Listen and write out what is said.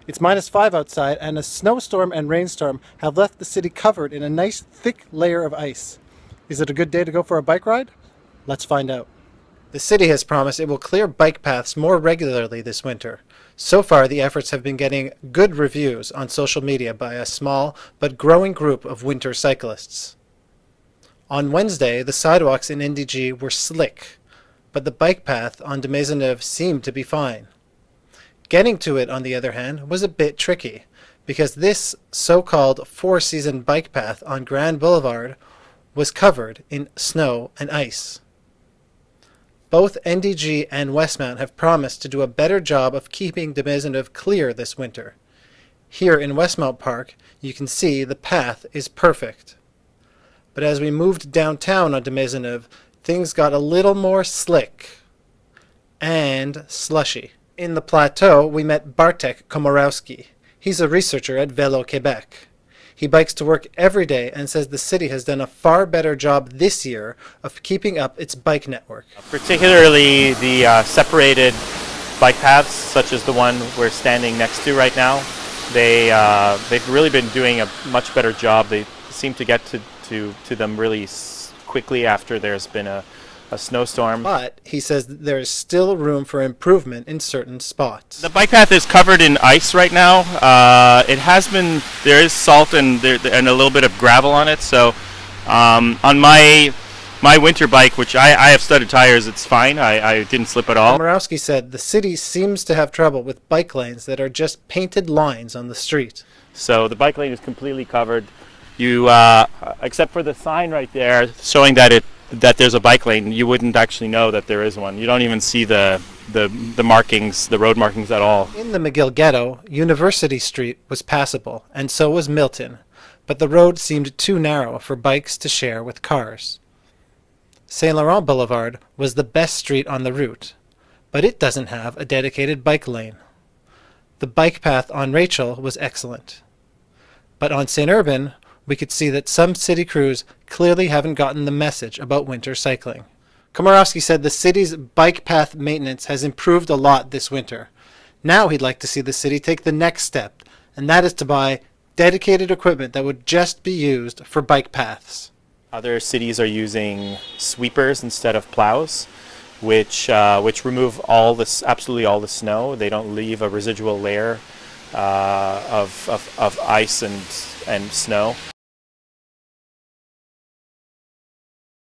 It's -5 outside, and a snowstorm and rainstorm have left the city covered in a nice thick layer of ice. Is it a good day to go for a bike ride? Let's find out. The city has promised it will clear bike paths more regularly this winter. So far, the efforts have been getting good reviews on social media by a small but growing group of winter cyclists. On Wednesday, the sidewalks in NDG were slick, but the bike path on de Maisonneuve seemed to be fine. Getting to it, on the other hand, was a bit tricky, because this so-called four-season bike path on Grand Boulevard was covered in snow and ice. Both NDG and Westmount have promised to do a better job of keeping de Maisonneuve clear this winter. Here in Westmount Park, you can see the path is perfect. But as we moved downtown on de Maisonneuve, things got a little more slick and slushy. In the plateau, we met Bartek Komorowski. He's a researcher at Vélo Quebec. He bikes to work every day and says the city has done a far better job this year of keeping up its bike network. Particularly the separated bike paths, such as the one we're standing next to right now. They've really been doing a much better job. They seem to get to them really quickly after there's been a snowstorm. But he says that there is still room for improvement in certain spots. The bike path is covered in ice right now. There is salt and a little bit of gravel on it. So on my winter bike, which I have studded tires, it's fine. I didn't slip at all. Komorowski said the city seems to have trouble with bike lanes that are just painted lines on the street. So the bike lane is completely covered. You, except for the sign right there showing that there's a bike lane, you wouldn't actually know that there is one. You don't even see the markings, the road markings at all. In the McGill ghetto, University Street was passable, and so was Milton, but the road seemed too narrow for bikes to share with cars. Saint Laurent Boulevard was the best street on the route, but it doesn't have a dedicated bike lane. The bike path on Rachel was excellent. But on St. Urbain, we could see that some city crews clearly haven't gotten the message about winter cycling. Komorowski said the city's bike path maintenance has improved a lot this winter. Now he'd like to see the city take the next step, and that is to buy dedicated equipment that would just be used for bike paths. Other cities are using sweepers instead of plows, which remove absolutely all the snow. They don't leave a residual layer of ice and snow.